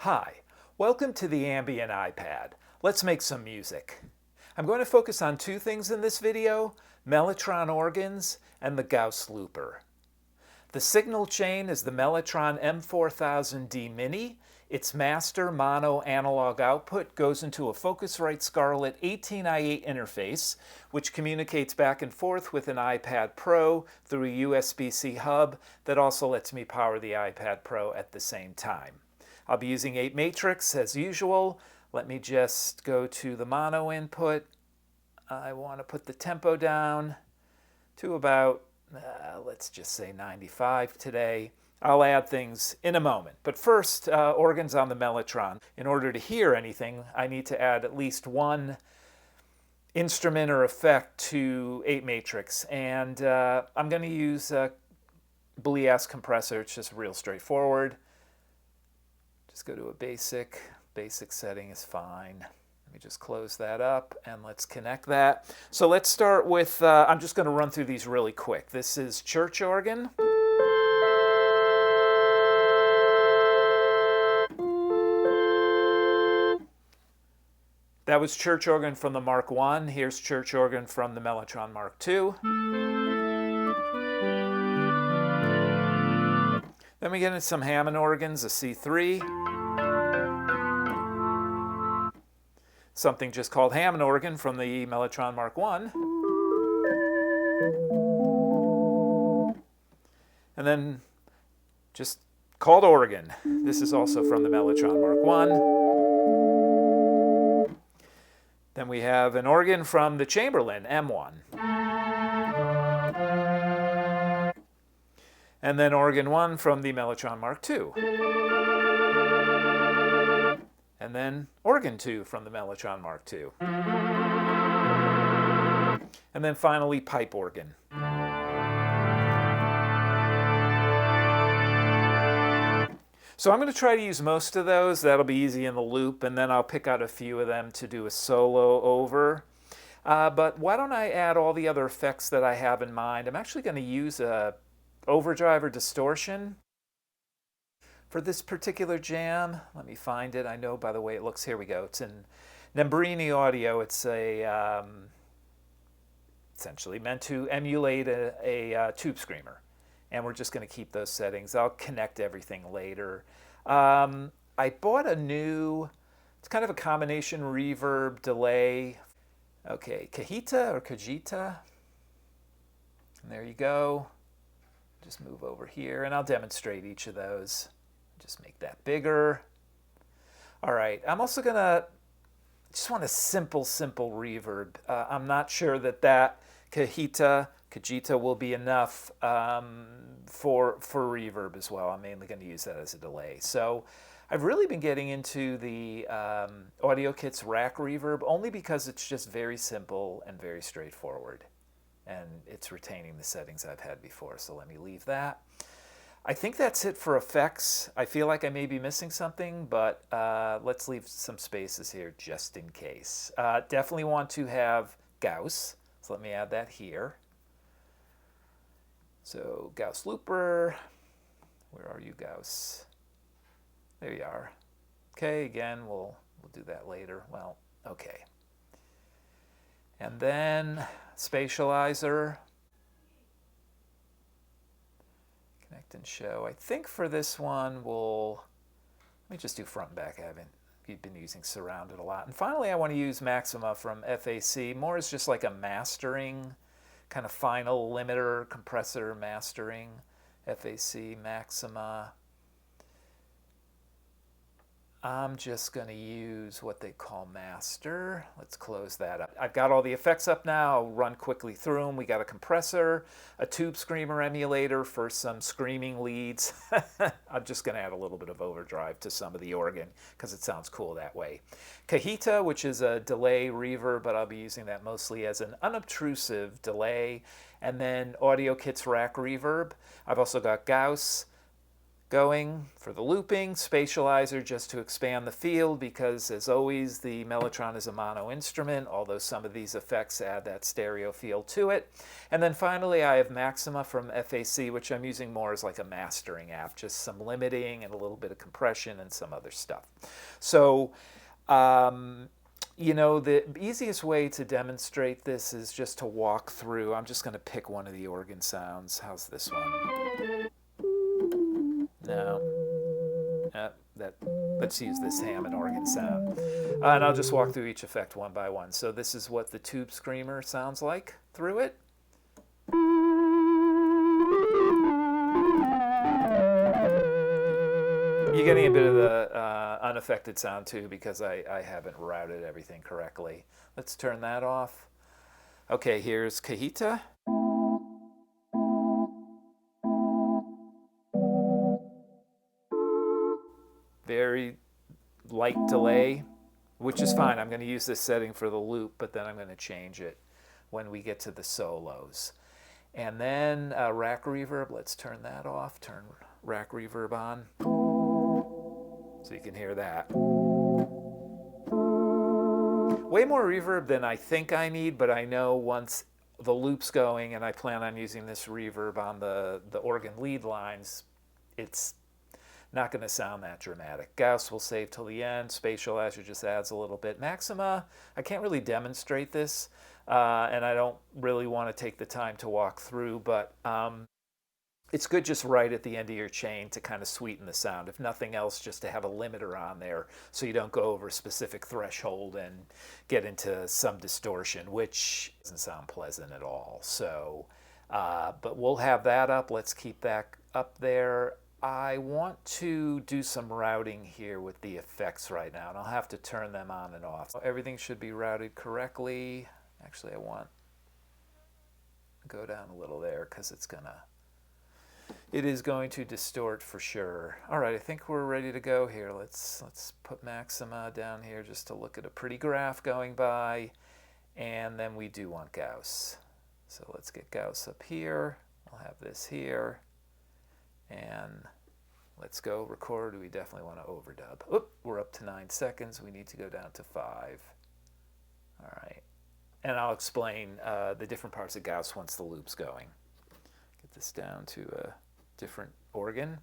Hi, welcome to the Ambient iPad. Let's make some music. I'm going to focus on two things in this video, Mellotron organs and the Gauss Looper. The signal chain is the Mellotron M4000D Mini. Its master mono analog output goes into a Focusrite Scarlett 18i8 interface, which communicates back and forth with an iPad Pro through a USB-C hub that also lets me power the iPad Pro at the same time. I'll be using 8 matrix as usual. Let me just go to the mono input. I want to put the tempo down to about, let's just say 95 today. I'll add things in a moment. But first, organs on the Mellotron. In order to hear anything, I need to add at least one instrument or effect to 8 matrix. And I'm going to use Bleass Compressor. It's just real straightforward. Just go to a basic setting is fine. Let me just close that up and let's connect that. So let's start with, I'm just going to run through these really quick. This is church organ. That was church organ from the Mark I. Here's church organ from the Mellotron Mark II. Then we get into some Hammond organs, a C3. Something just called Hammond organ from the Mellotron Mark I. And then just called organ. This is also from the Mellotron Mark I. Then we have an organ from the Chamberlin M1. And then organ 1 from the Mellotron Mark II. And then organ 2 from the Mellotron Mark II. And then finally pipe organ. So I'm going to try to use most of those. That'll be easy in the loop, and then I'll pick out a few of them to do a solo over. But why don't I add all the other effects that I have in mind? I'm actually going to use a overdrive or distortion for this particular jam. Let me find it. I know by the way it looks. Here we go. It's in Nembrini Audio. It's a essentially meant to emulate a tube screamer. And we're just going to keep those settings. I'll connect everything later. I bought a new, it's kind of a combination reverb delay. Okay, Kajita or Kajita. And there you go. Just move over here and I'll demonstrate each of those. Just make that bigger. All right, I'm also gonna, just want a simple reverb. I'm not sure that Kajita will be enough for reverb as well. I'm mainly going to use that as a delay. So I've really been getting into the AudioKit's Rack Reverb only because it's just very simple and very straightforward. And it's retaining the settings I've had before. So let me leave that. I think that's it for effects. I feel like I may be missing something, but let's leave some spaces here just in case. Definitely want to have Gauss. So let me add that here. So Gauss Looper, where are you, Gauss? There you are. Okay, again, we'll do that later. Well, okay. And then Spatializer. Connect and show. I think for this one, let me just do front and back. You've been using surrounded a lot. And finally, I want to use Maxima from FAC. More as just like a mastering, kind of final limiter, compressor mastering, FAC Maxima. I'm just going to use what they call master. Let's close that up. I've got all the effects up now. I'll run quickly through them. We got a compressor, a tube screamer emulator for some screaming leads. I'm just going to add a little bit of overdrive to some of the organ because it sounds cool that way. Kajita, which is a delay reverb, but I'll be using that mostly as an unobtrusive delay. And then AudioKit's Rack Reverb. I've also got Gauss, going for the looping, Spatializer just to expand the field because, as always, the Mellotron is a mono instrument, although some of these effects add that stereo feel to it. And then finally I have Maxima from FAC, which I'm using more as like a mastering app, just some limiting and a little bit of compression and some other stuff. So you know, the easiest way to demonstrate this is just to walk through. I'm just going to pick one of the organ sounds. How's this one? No. Let's use this Hammond organ sound. And I'll just walk through each effect one by one. So this is what the tube screamer sounds like through it. You're getting a bit of the unaffected sound too because I haven't routed everything correctly. Let's turn that off. Okay, here's Kajita. Very light delay, which is fine. I'm going to use this setting for the loop, but then I'm going to change it when we get to the solos. And then Rack Reverb, let's turn that off. Turn Rack Reverb on so you can hear that. Way more reverb than I think I need, but I know once the loop's going and I plan on using this reverb on the organ lead lines, it's not going to sound that dramatic. Gauss will save till the end. Spatializer just adds a little bit. Maxima, I can't really demonstrate this, and I don't really want to take the time to walk through, but it's good just right at the end of your chain to kind of sweeten the sound. If nothing else, just to have a limiter on there so you don't go over a specific threshold and get into some distortion, which doesn't sound pleasant at all. So, but we'll have that up. Let's keep that up there. I want to do some routing here with the effects right now, and I'll have to turn them on and off. Everything should be routed correctly. Actually, I want to go down a little there because it is going to distort for sure. All right, I think we're ready to go here. Let's put Maxima down here just to look at a pretty graph going by, and then we do want Gauss. So let's get Gauss up here. I'll have this here. And let's go record. We definitely want to overdub. Oop, we're up to 9 seconds. We need to go down to 5. All right. And I'll explain the different parts of Gauss once the loop's going. Get this down to a different organ.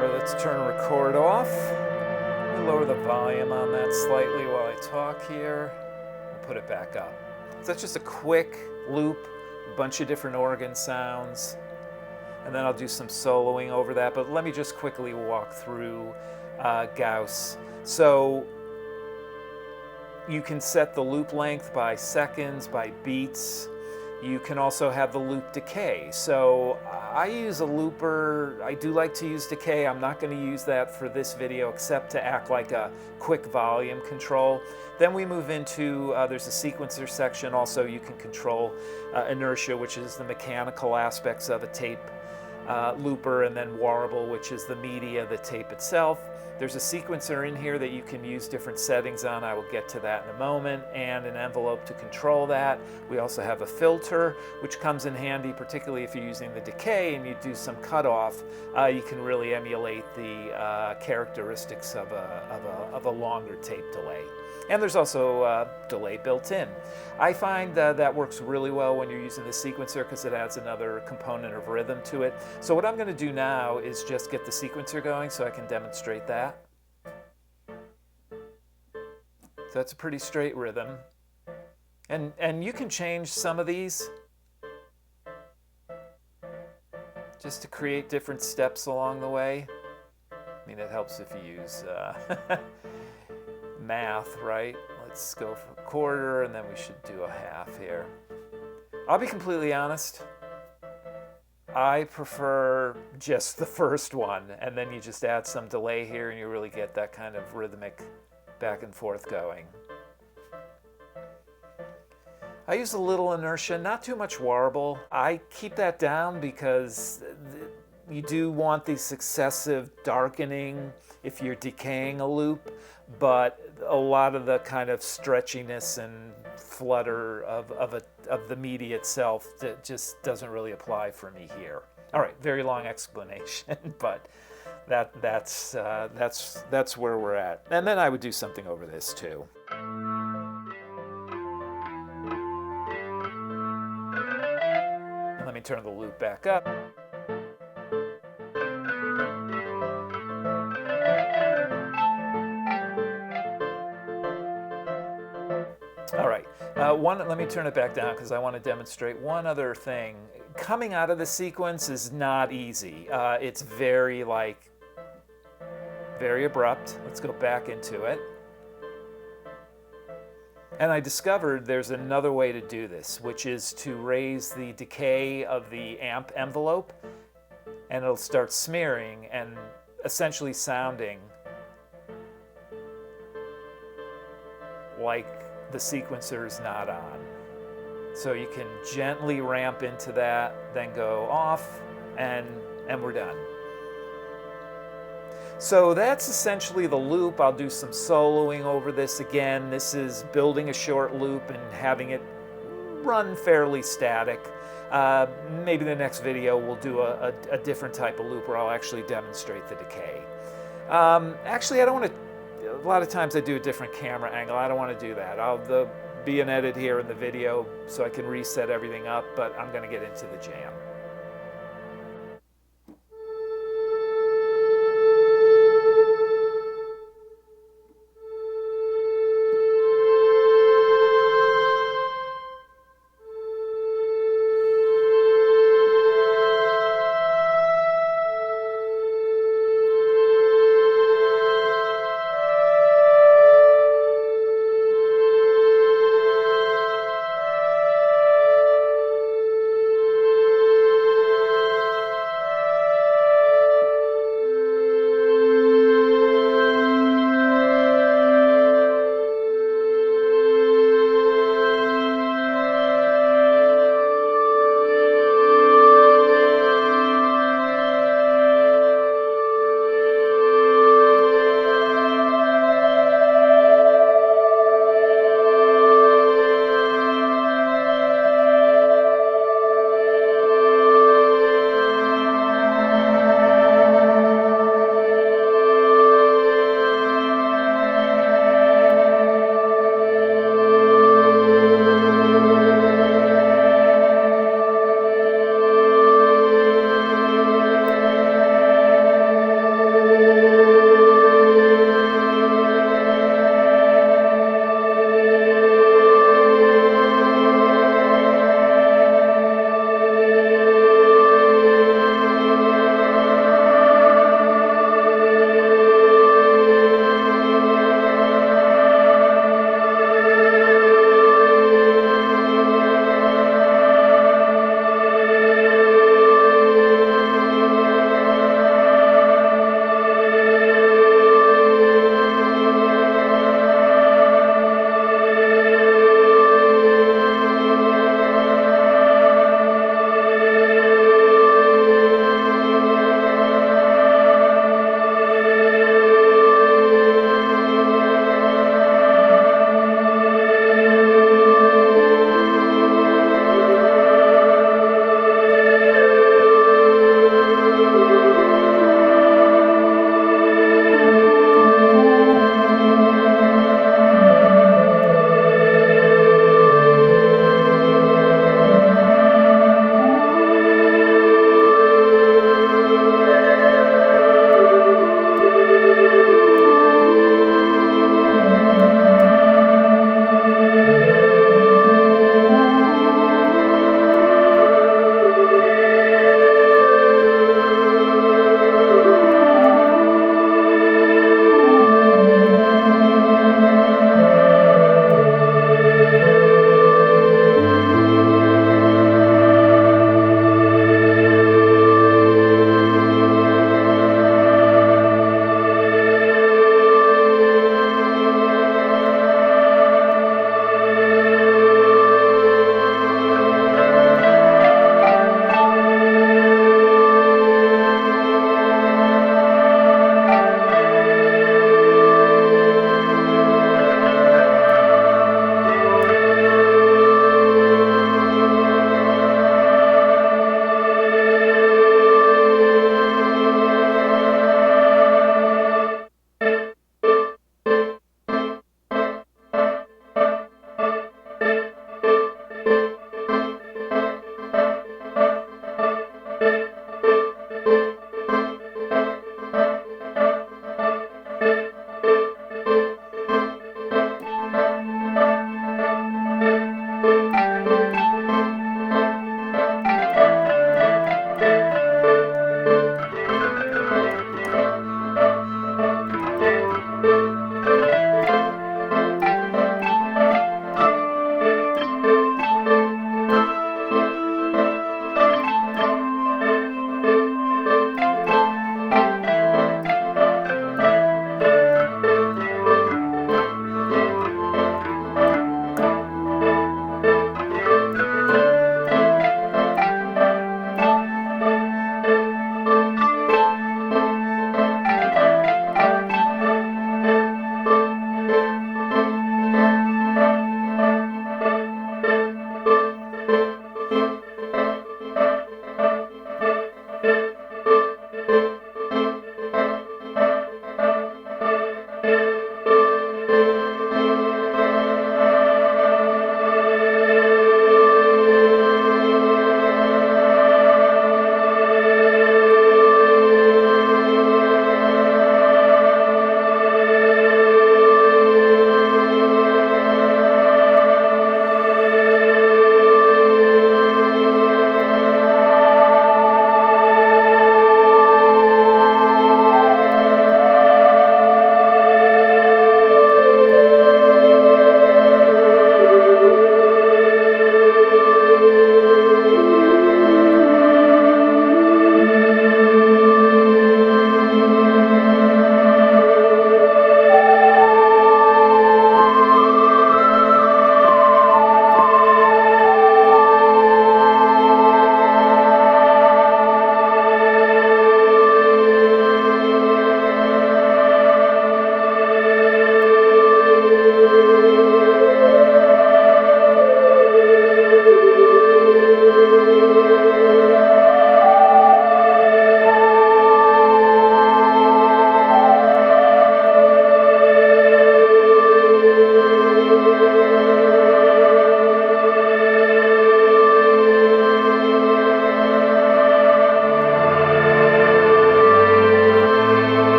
Let's turn record off. Let me lower the volume on that slightly while I talk here. We'll put it back up. So that's just a quick loop, a bunch of different organ sounds, and then I'll do some soloing over that. But let me just quickly walk through Gauss. So you can set the loop length by seconds, by beats. You can also have the loop decay. So I use a looper. I do like to use decay. I'm not going to use that for this video except to act like a quick volume control. Then we move into, there's a sequencer section. Also, you can control inertia, which is the mechanical aspects of a tape looper, and then warble, which is the media, the tape itself. There's a sequencer in here that you can use different settings on. I will get to that in a moment, and an envelope to control that. We also have a filter, which comes in handy, particularly if you're using the decay and you do some cutoff. You can really emulate the characteristics of a longer tape delay. And there's also delay built in. I find that works really well when you're using the sequencer because it adds another component of rhythm to it. So what I'm going to do now is just get the sequencer going so I can demonstrate that. So that's a pretty straight rhythm. And you can change some of these just to create different steps along the way. I mean, it helps if you use math, right? Let's go for a quarter, and then we should do a half here. I'll be completely honest. I prefer just the first one, and then you just add some delay here, and you really get that kind of rhythmic back and forth going. I use a little inertia, not too much warble. I keep that down because you do want the successive darkening if you're decaying a loop, but a lot of the kind of stretchiness and flutter of the media itself that just doesn't really apply for me here. All right, very long explanation, but that's where we're at. And then I would do something over this too. Let me turn the loop back up. All right, let me turn it back down because I want to demonstrate one other thing. Coming out of the sequence is not easy. It's very abrupt. Let's go back into it. And I discovered there's another way to do this, which is to raise the decay of the amp envelope, and it'll start smearing and essentially sounding like the sequencer is not on. So you can gently ramp into that, then go off, and we're done. So that's essentially the loop. I'll do some soloing over this again. This is building a short loop and having it run fairly static. Maybe the next video we'll do a different type of loop where I'll actually demonstrate the decay. Actually, I don't want to. A lot of times I do a different camera angle. I don't want to do that. There'll be an edit here in the video so I can reset everything up, but I'm going to get into the jam.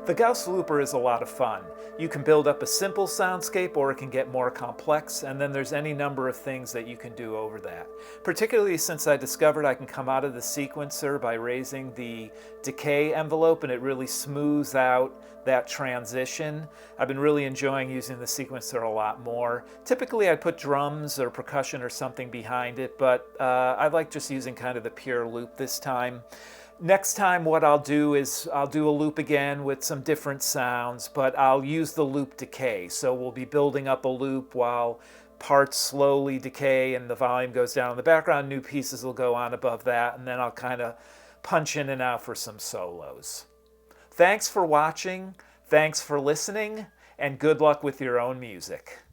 The Gauss Looper is a lot of fun. You can build up a simple soundscape or it can get more complex, and then there's any number of things that you can do over that. Particularly since I discovered I can come out of the sequencer by raising the decay envelope and it really smooths out that transition. I've been really enjoying using the sequencer a lot more. Typically I'd put drums or percussion or something behind it, but I like just using kind of the pure loop this time. Next time what I'll do is I'll do a loop again with some different sounds, but I'll use the loop decay. So we'll be building up a loop while parts slowly decay and the volume goes down in the background. New pieces will go on above that, and then I'll kind of punch in and out for some solos. Thanks for watching, thanks for listening, and good luck with your own music.